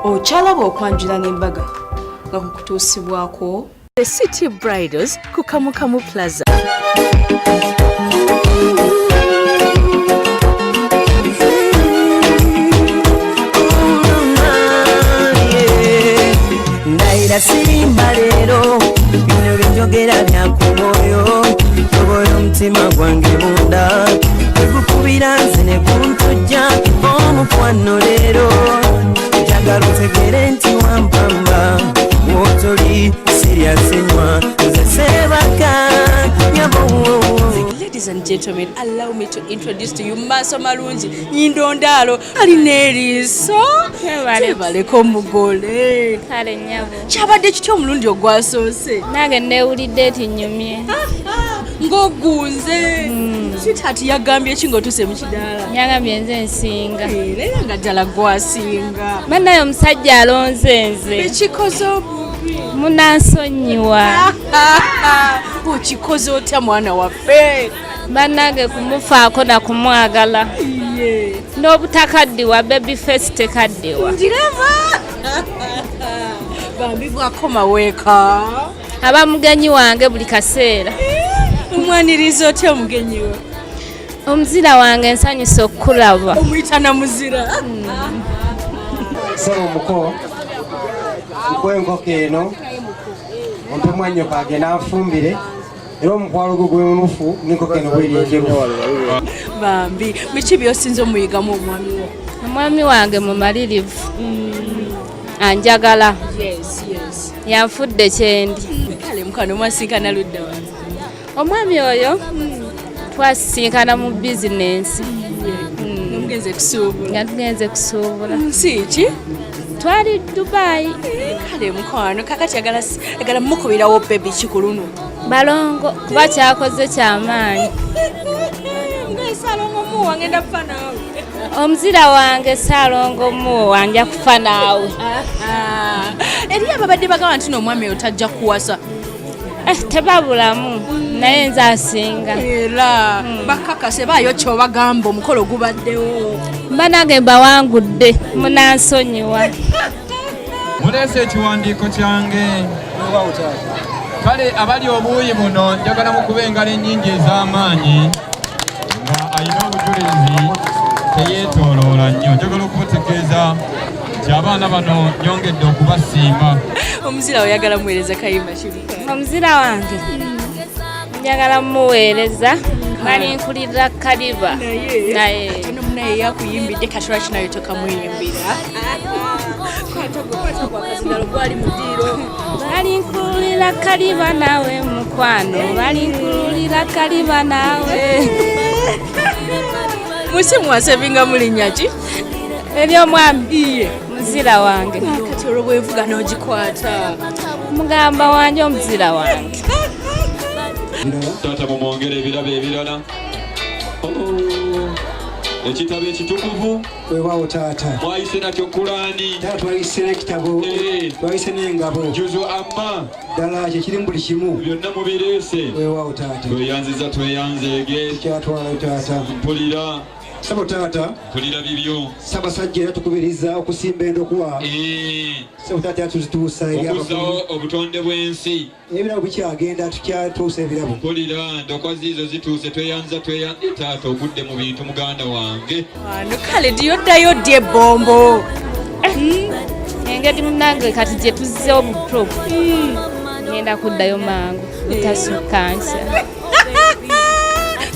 Ochalaba okwanjula n'embaga nga kukutuusibwako The City Bridals ku Kamukamu Plaza. Naira sirimba leero bino binjogera bya ku mwoyo tobola omutima gwange munda tegukubira nze ne kuntujja omukwano leero njagala otegere nti wampamba wotoli siryasenywa nze sebaka nyabo. Ladies and gentlemen, allow me to introduce to you Maso Malungi Nyindondalo alina eriiso tebaleko mugole kale nyabo kyabadde kityo omulundi ogwasoose nange newulidde eti nnyumye ng'ogunze sitaati yagambye ki ng'otuuse mu kidaala yagambye nze nsinga era nga ddala gwasinga bannaye omusajja alonze nze ekikoze obubi munansonyiwa okikoze otya mwana waffe bannange kumufaako na kumwagala n'obutakaddiwa baby face tekaddiwa ndireva bambi bwakoma weeka aba mugenyi wange buli kaseera omwaniriza otya omugenyi we omuzira wange nsanyusa okukulaba omuyita na muzira sebo muko nkwenkoko eno ompe mwannyoko agenda anfumbire era omukwalo gwe gwemunufu n'enkoko eno bweri enjeru. bambi biki byosinza omuyigamu omwami wo omwami wange mumalirivu anjagala yanfudde kyendi kale mukano mwasinkana ludda wa omwami oyo twasisinkana mu bizinensi mugenze kusuubula nga tugenze kusuubula nsi ki twali Dubai kale mukwano kakati agala mukubirawo bebi kikuluno balongo kuba kyakoze kyamaanyi ngaesalongo mu wange ndafa naawe omuzira wange Saalongo mu wanja kufa naawe eri ababadde bagamba nti n'omwami oyo tajja kuwasa tebabulamu naye nze asinga era bakakase baayo kyobagamba omukolo gubaddewo banange mbawangudde munansonyiwa muleese ekiwandiiko kyange kale abali obuuyi buno njagala mukube engalo ennyingi ez'amaanyi nga alina obujulizi teyeetooloola nnyo njagala okumutegeeza nti abaana bano nyongedde okubasiima. omuzira oyagala muweereza kayimba kibuka omuzira wange njagala muweereza balinkulira kaliba naye munaye yakuyimbidde katula kinayo tokamuyimbira gwali mudiiro balinkulira kaliba nawe mukwano balinkulira kaliba nawe musimu wasevinga mulinnya ki ebyomwami iye muzira wange kati olwo bwevuga n'ogikwata mugamba wange omuzira wange taata mumwongere ebirabo ebirala ekitabo ekitukuvu weewaawo taata mwayise nakyo Kulaani taata twayise n'ekitabo twayise n'engabo juzo amma ddala kyekiri mu buli kimu byonna mubireese weewaawo taata tweyanziza tweyanzeege kyatwalayo taata mpulira sabo taata mpulira bibyo Ssaabasajja era tukubiriza okusimba endokwa sabo taata yatuzituusa okuzzaawo obutonde bw'ensi ebirabo bikyagenda tukyatuusa ebirabo mpulira ndokwa ziizo zituuse tweyanza taata ogudde mu bintu muganda wange ano kale diyoddayo ddy ebbombo engeri munange kati gye tuzze obuto ngenda kuddayo mangu butasukkansa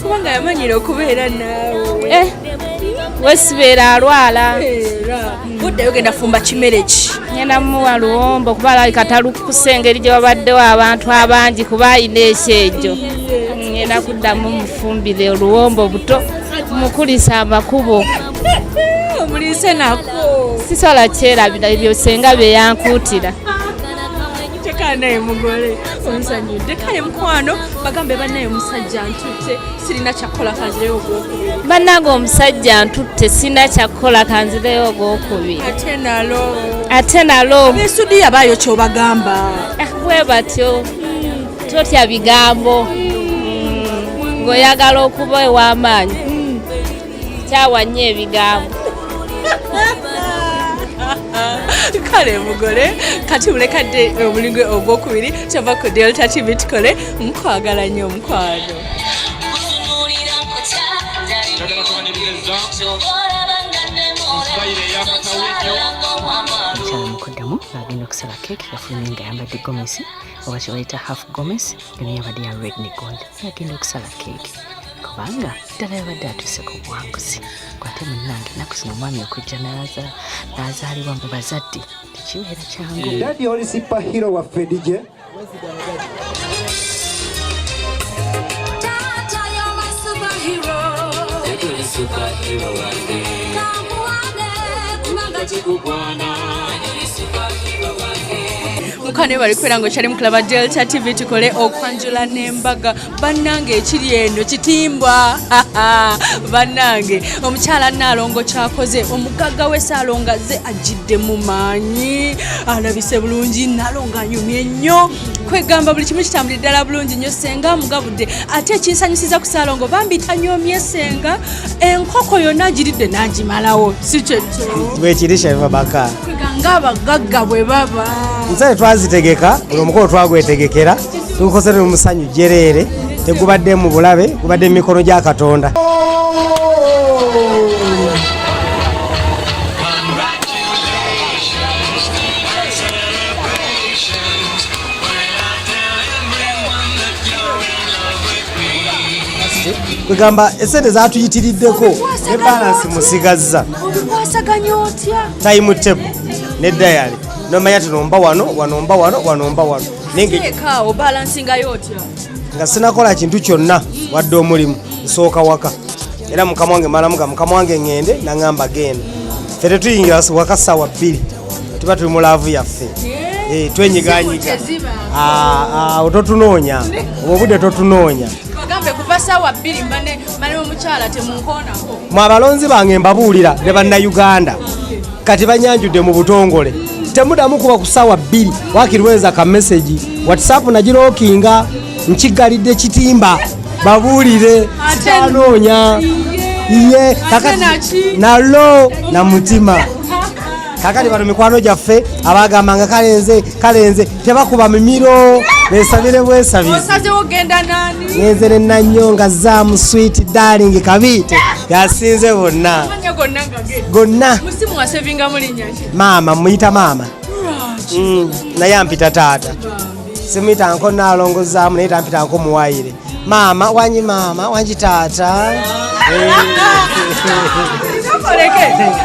kubanga yamanyira okubeera naawe wesibeera alwala buddayo genda fumba kimere ki ngenda muwa luwombo kuba alabika talukkusa engeri gye wabaddewo abantu abangi kuba alina ekyejjo ngenda kuddamu mufumbire oluwombo buto mukulisa amakubo omuliise nako sisobola kyerabira ebyo senga bye yankuutira tekala naye mugole onsanyudde kale mukwano bagambe bannaye omusajja ntutte sirina kyakukola kanzireyo ogwokubiri bannange omusajja ntutte sirina kyakukola kanzireyo ogwokubiri ate nalo esudiya baayo kyobagamba bwe batyo totya bigambo ng'oyagala okuba ew'amaanyi kyawanye ebigambo kale mugole kati mulekadde omulingo ogwokubiri kyava ku Delta TV tukole mukwagala nnyo omukwano. Mukuddamu agenda okusala keeki yafulumye nga yambadde gomesi oba kyebayita half gomesi eno yabadde ya red ne gold agenda okusala keeki kubanga ddala yabadde atuuse ku buwanguzi kwate munnange ennaku zino omwami okujja n'azaalibwa mu bazadde tekibeera kyangu. Daddy oli superhero waffe DJ. Mukane bali kwera ngo kyali mukulaba Delta TV tukole okwanjula n'embaga bannange ekiri eno kitimbwa bannange omukyala Nalongo kyakoze omugagga we Saalonga ze ajidde mu maanyi alabise bulungi Nalongo anyumye nnyo kwegamba buli kimu kitambulira ddala bulungi nnyo senga mugabudde ate ekinsanyusiza ku Saalongo bambi tanyomye senga enkoko yonna agiridde n'agimalawo si kyekyo bwekirisha babaka kweganga abagagga bwe baba nsale twazitegeka buli omukolo twagwetegekera tukosere mu musanyu jereere tegubadde mu bulabe gubadde mu mikono gya Katonda. Kwegamba esente zatuyitiriddeko ne balansi musigazza obikwasaganya otya time table ne diary nomanya tunomba wano eka obalansingayo otya nga sinakola kintu kyonna wadde omulimu nsooka waka era mukama wange malamuga mukama wange ngende naŋŋamba genda ffe tetuyingira waka ssaawa 2 tuba tuli mu laavu yaffe twenyiganyiga totunoonya obudde totunoonya bagambe kuva ssaawa 2 mbane omukyala temunkoonako mwe abalonzi bange mbabuulira ne bannayuganda kati banyanjudde mu butongole temudamu kuba ku ssaawa 2 wakirweza ka message WhatsApp nagirookinga nkigalidde kitimba babuulire sitanoonya iye nalo na mutima kakati bano mikwano gyaffe abagambanga kalenze tebakuba mimiro besabire bwesabizi ngenze ne Nanyonga Zaamu Sweet Darling Kabiite yasinze bonna gonna maama muyita maama naye ampita taata simuyita nko Nalongo Zaamu naye tampita nko Muwaire maama wanji taata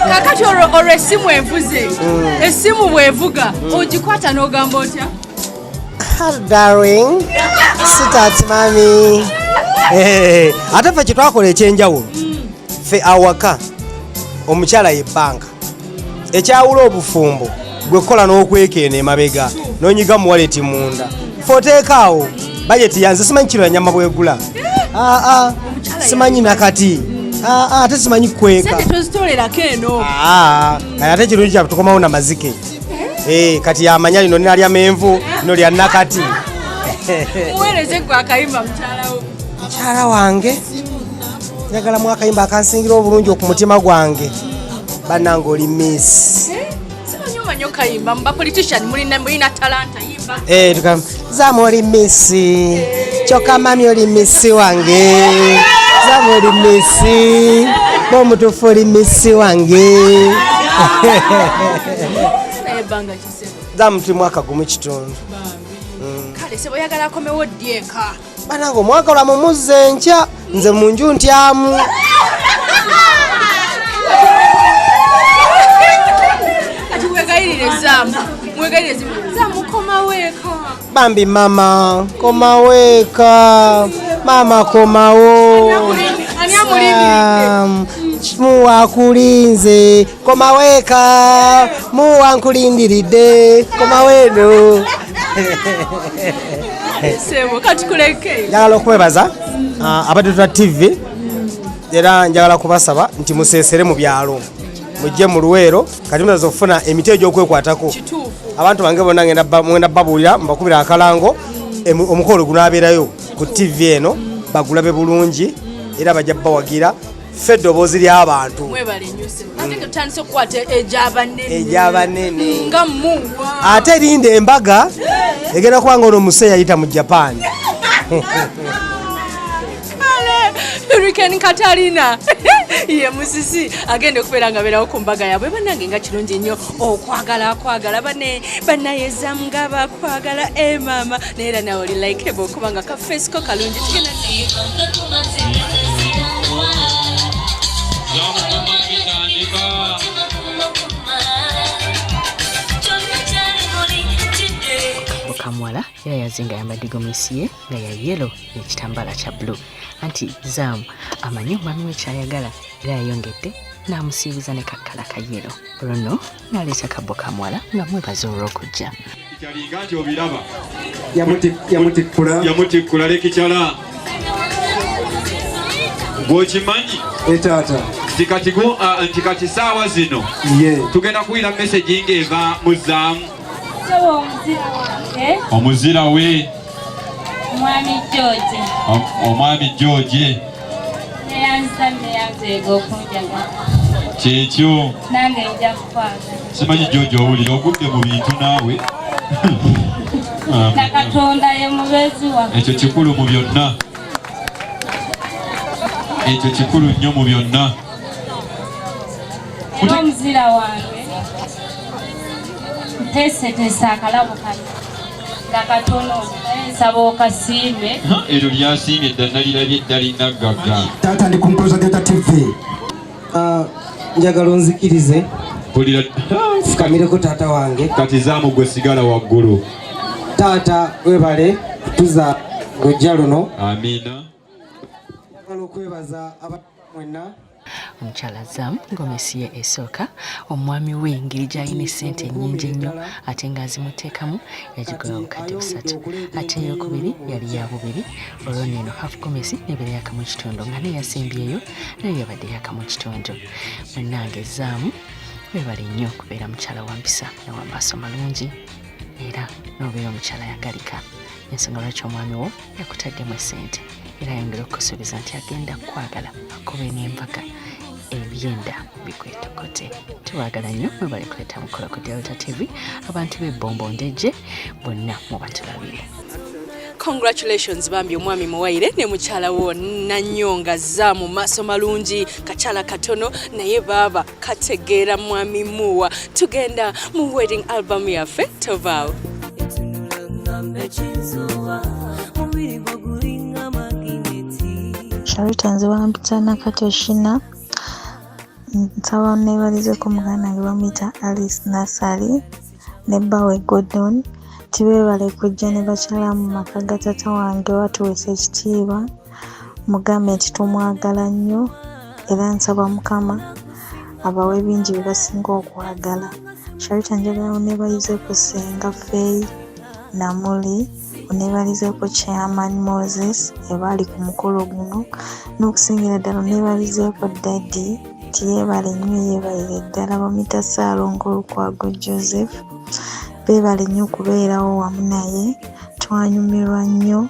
kakati olwo essimu envuze essimu bwevuga ogikwata n'ogamba otya darling sweetheart mami ate ffe kyetwakola ekyenjawulo ffe awaka omukyala yebbanga ekyawula obufumbo gwekola n'okwekeena emabega n'onyiga muwaleti munda ffe oteekaawo bajeti yanze simanyi kiro ya nyama bwegula simanyi nakati ate simanyi kweka ate kirungi kyaffe tukomawo na mazike kati yamanya lino nalya menvu lino lya nakati mukyala wange njagala mu akayimba akansingira obulungi ku mutima gwange bannange oli miss Zaamu oli missi kyokka mami oli missi wange Zaamu oli missi bomutufu oli missi wange Zaamu tuli mwaka gumu kitundu banange omwaka lwamu muzze nkya nze mu nju ntyamu bambi mama komaweka mama komawo muwakulinze komaweka muwankulindiridde komaweno njagala okwebaza abatetula TV era njagala kubasaba nti musesere mu byalo mujje mu Luweero kati munazo okufuna emiti egy'okwekwatako abantu bange bonna ngenda babuulira mbakubira akalango omukolo gunaabeerayo ku TV eno bagulabe bulungi era bajja bawagira ffe eddoboozi ly'abantu mwebale nyuse ate tutandise okukwata egy'abanene nga muwa ate erinda embaga egenda kuba nga ono muse yayita mu Japan. Hurricane Katarina ye musisi agenda okubeera nga beerawo ku mbaga yaabwe bannange nga kirungi nnyo okwagala bannayezamu nga bakwagala maama naye era nawe oli likeable okubanga kafeesiko kalungi tugenda Kamuwala era yazinga yambadde gomesi ye nga ya yellow n'ekitambaala kya blue anti Zaamu amanyi omwami we kyayagala era yayongedde n'amusiibuza ne kakkala ka yellow olwo n'aleeta Kabbo Kamuwala nga mwebaza olw'okujja kyalinga nti obiraba yamutikkula lekikyala bw'okimanyi etaata nti kati saawa zino tugenda kuwira meseji ng'eva mu Zaamu omuzira we omwami George kyekyo simanyi George owulira ogudde mu bintu naawe ekyo kikulu mu byonna ekyo kikulu nnyo mu byonna omuzira wange teeseteesa akalabo kano nga katono nsaba okasiime eryo lyasiimye eddana lirabye eddalina gagga taata ndi ku Mpulozagenda TV njagala onzikirize fukamireko taata wange kati Zaamu gwe sigala waggulu taata webale tuza lujja luno amiina njagala okwebaza abantu mwenna omukyala Zaamu gomesi ye esooka omwami we engeri gy'alina essente ennyingi ennyo ate ng'azimuteekamu yagigoba obukadde 3 ate eyokubiri yali ya bubiri olwo neno half gomesi nebeera yakamu ekitundu nga neyasimbyeyo naye yabadde yakamu ekitundu munnange Zaamu webale nnyo okubeera mukyala wa mpisa n'owamaaso malungi era n'obeera omukyala yagalika ensonga lwaki omwami wo yakutaddemu essente era ayongera okukusuubiza nti agenda kwagala akube n'embaga ebyenda bikwetokote tubaagala nnyo mwebale kuleeta mukolo ku Delta TV abantu b'ebbombo ndejje bonna mubatulabire. Congratulations bambi omwami Muwaire ne mukyala wo Nanyonga Zaamu maaso malungi kakyala katono naye baba kategeera mwami Muwa tugenda mu wedding album yaffe Tovaawo. Sharita nze bampita Nakatoshina nsaba neebalizeko muganda wange bamuyita Alice Nasali ne Bawe Gordon tibeebale kujja ne bakyala mu maka ga taata wange watuweesa ekitiibwa mugambe nti tumwagala nnyo era nsaba Mukama abawe bingi bye basinga okwagala. Sharita njagala oneebalizeeko Senga Faye Namuli oneebalizeeko Chairman Moses ebaali ku mukolo guno n'okusingira ddala oneebalizeeko Daddy yeebale nnyo yeebalire ddala bamuyita Ssaalongo Lukwago Joseph beebale nnyo okubeerawo wamu naye twanyumirwa nnyo.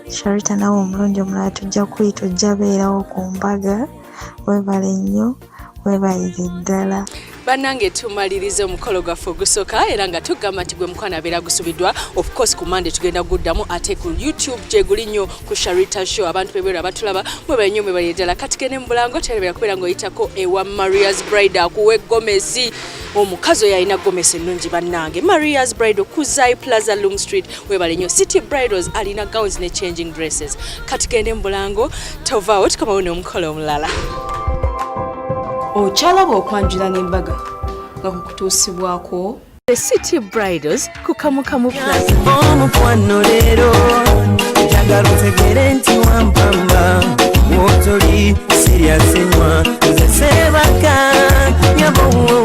Sharita nawe omulundi omulala tujja kuyita ojja beerawo ku mbaga weebale nnyo weebalire ddala. Bannange tumalirize omukolo gwaffe ogusooka era nga tugamba nti gwe mukwana abeera gusubiddwa of course ku Monday tugenda guddamu ate ku YouTube gye guli nnyo ku Sharita Show abantu bebeera batulaba mwebale nnyo mwebale ddala kati gende mu bulango terebera kubeera ng'oyitako ewa Maria's Bride akuwe gomesi omukazi oyo alina gomesi ennungi bannange Maria's Bride ku Zai Plaza Long Street webale nnyo City Bridals alina gowns ne changing dresses kati gende mu bulango Tovaawo tukamawo n'omukolo omulala. Ochalaba okwanjula n'embaga nga kukutuusibwako The City Bridals ku Kamukamu Plaza. Omukwano leero njagala otegere nti wampamba wotoli siryasenywa nze sebaka nyabo